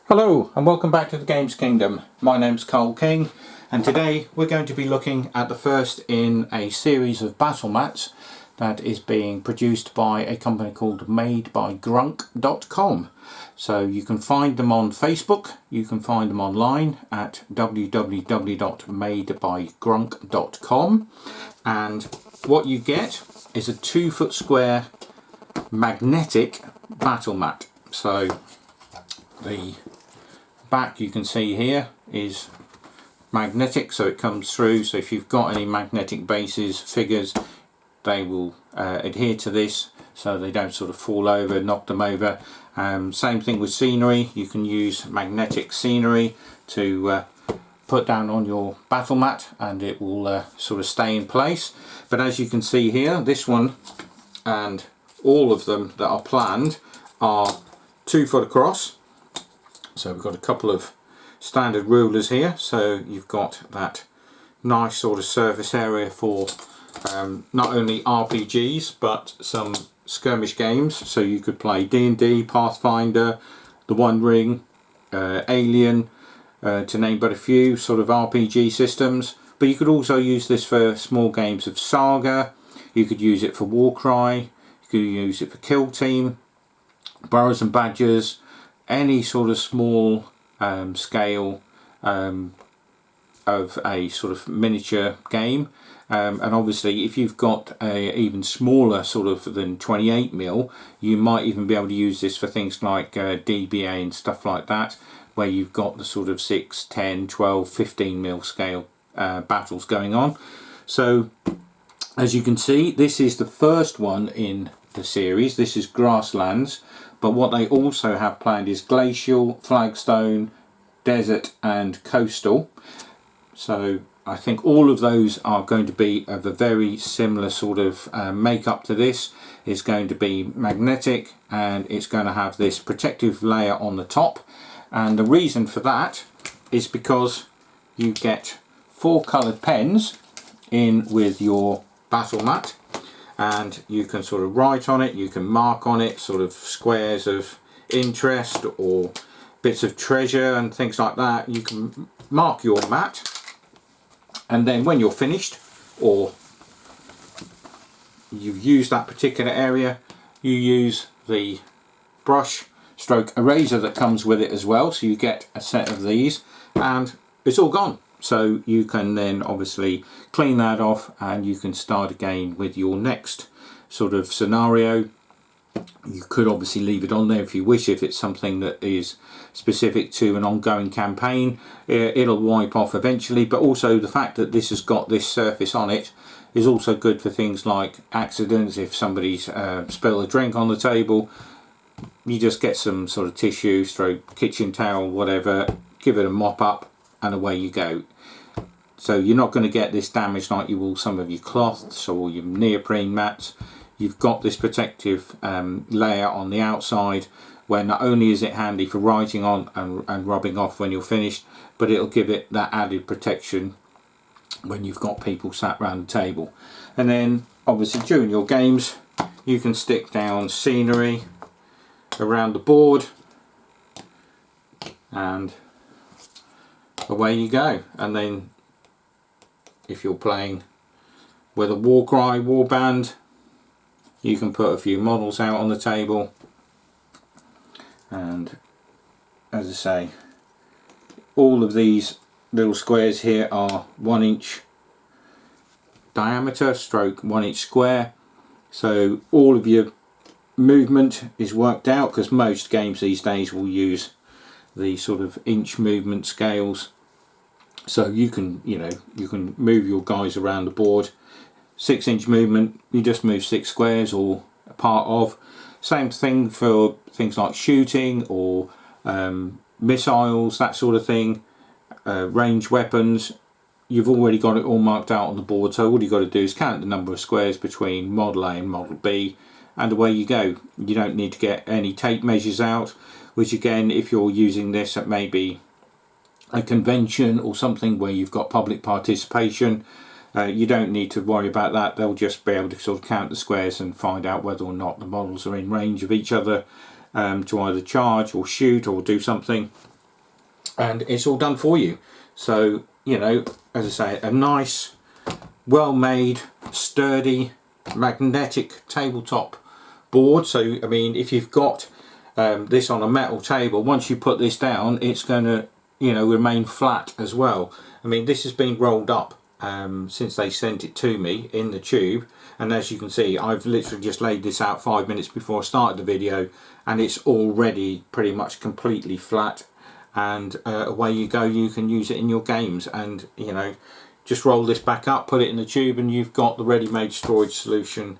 Hello and welcome back to the Games Kingdom. My name's Carl King and today we're going to be looking at the first in a series of battle mats that is being produced by a company called madebygrunk.com. So you can find them on Facebook, you can find them online at www.madebygrunk.com, and what you get is a 2-foot square magnetic battle mat. So the back, you can see here, is magnetic, so it comes through. So if you've got any magnetic bases, figures, they will adhere to this so they don't sort of fall over, knock them over. Same thing with scenery. You can use magnetic scenery to put down on your battle mat and it will sort of stay in place. But as you can see here, this one and all of them that are planned are 2 foot across. So we've got a couple of standard rulers here, so you've got that nice sort of surface area for not only RPGs but some skirmish games. So you could play D&D, Pathfinder, The One Ring, Alien, to name but a few sort of RPG systems. But you could also use this for small games of Saga, you could use it for Warcry, you could use it for Kill Team, Burrows and Badgers, any sort of small scale of a sort of miniature game. And obviously if you've got a even smaller sort of than 28mm, you might even be able to use this for things like DBA and stuff like that, where you've got the sort of 6, 10, 12, 15mm scale battles going on. So as you can see, this is the first one in the series. This is Grasslands, but what they also have planned is Glacial, Flagstone, Desert and Coastal. So I think all of those are going to be of a very similar sort of makeup to this. It's going to be magnetic and it's going to have this protective layer on the top, and the reason for that is because you get 4 coloured pens in with your battle mat, and you can sort of write on it, you can mark on it sort of squares of interest or bits of treasure and things like that. You can mark your mat, and then when you're finished or you've used that particular area, you use the brush stroke eraser that comes with it as well. So you get a set of these and it's all gone. So you can then obviously clean that off and you can start again with your next sort of scenario. You could obviously leave it on there if you wish, if it's something that is specific to an ongoing campaign. It'll wipe off eventually, but also the fact that this has got this surface on it is also good for things like accidents. If somebody's spilled a drink on the table, you just get some sort of tissue, stroke kitchen towel, whatever, give it a mop up and away you go. So you're not going to get this damage like you will some of your cloths or your neoprene mats. You've got this protective layer on the outside, where not only is it handy for writing on and rubbing off when you're finished, but it'll give it that added protection when you've got people sat around the table. And then obviously during your games you can stick down scenery around the board and away you go. And then if you're playing with a Warcry warband, you can put a few models out on the table, and as I say, all of these little squares here are 1 inch diameter stroke 1 inch square, so all of your movement is worked out, because most games these days will use the sort of inch movement scales. So you can, you can move your guys around the board. 6 inch movement, you just move 6 squares or a part of. Same thing for things like shooting or missiles, that sort of thing, range weapons. You've already got it all marked out on the board, so all you've got to do is count the number of squares between model A and model B, and away you go. You don't need to get any tape measures out, which again, if you're using this at maybe a convention or something where you've got public participation, you don't need to worry about that. They'll just be able to sort of count the squares and find out whether or not the models are in range of each other to either charge or shoot or do something. and it's all done for you. So, you know, as I say, a nice, well made, sturdy, magnetic tabletop board. So I mean, if you've got this on a metal table, once you put this down, it's going to, you know, remain flat as well. I mean, this has been rolled up since they sent it to me in the tube, and as you can see, I've literally just laid this out 5 minutes before I started the video, and it's already pretty much completely flat, and away you go. You can use it in your games, and you know, just roll this back up, put it in the tube, and you've got the ready-made storage solution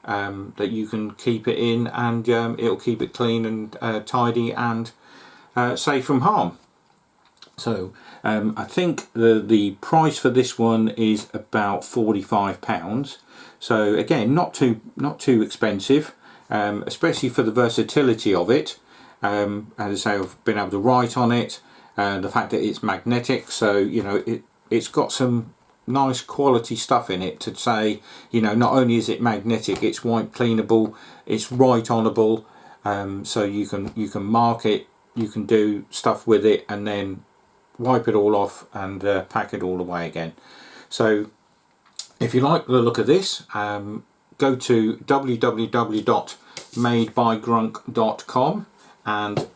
that you can keep it in, and it'll keep it clean and tidy and safe from harm. So I think the price for this one is about £45. So again, not too expensive, especially for the versatility of it. As I say, I've been able to write on it, the fact that it's magnetic, so you know, it's got some nice quality stuff in it to say, you know, not only is it magnetic, it's wipe cleanable, it's write onable, so you can mark it, you can do stuff with it, and then wipe it all off and pack it all away again. So if you like the look of this, go to www.madebygrunk.com, and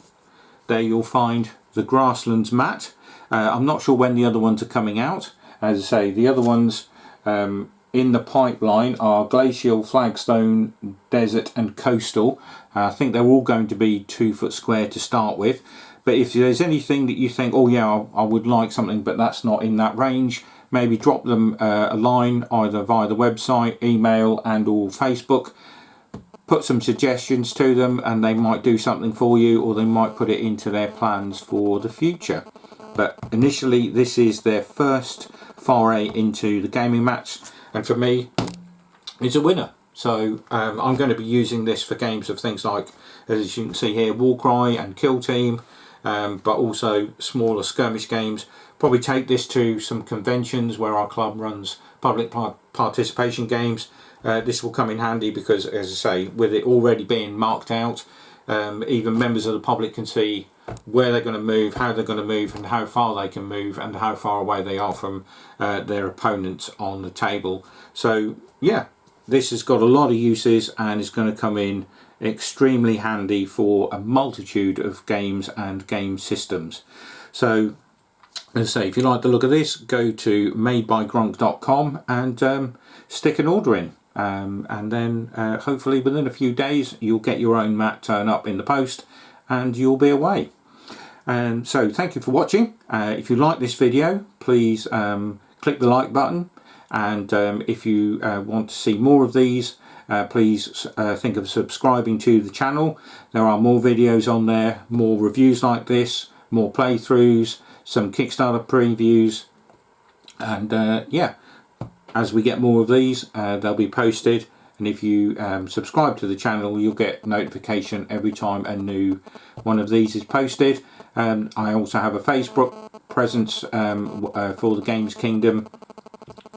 there you'll find the Grasslands mat. I'm not sure when the other ones are coming out. As I say, the other ones in the pipeline are Glacial, Flagstone, Desert and Coastal. I think they're all going to be 2 foot square to start with. But if there's anything that you think, oh yeah, I would like something, but that's not in that range, maybe drop them a line either via the website, email and or Facebook. Put some suggestions to them, and they might do something for you, or they might put it into their plans for the future. But initially, this is their first foray into the gaming mats, and for me, it's a winner. So I'm going to be using this for games of things like, as you can see here, Warcry and Kill Team, but also smaller skirmish games. Probably take this to some conventions where our club runs public participation games. This will come in handy because, as I say, with it already being marked out, even members of the public can see where they're going to move, how they're going to move, and how far they can move, and how far away they are from their opponents on the table. So yeah, this has got a lot of uses and is going to come in extremely handy for a multitude of games and game systems. So as I say, if you like the look of this, go to madebygrunk.com and stick an order in. And then hopefully within a few days you'll get your own mat turn up in the post and you'll be away. So thank you for watching. If you like this video, please click the like button, and if you want to see more of these, please think of subscribing to the channel. There are more videos on there, more reviews like this, more playthroughs, some Kickstarter previews, and yeah, as we get more of these, they'll be posted, and if you subscribe to the channel, you'll get notification every time a new one of these is posted. I also have a Facebook presence for the Games Kingdom,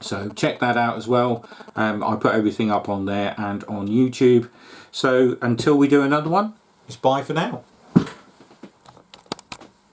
so check that out as well. I put everything up on there and on YouTube. So until we do another one, it's bye for now.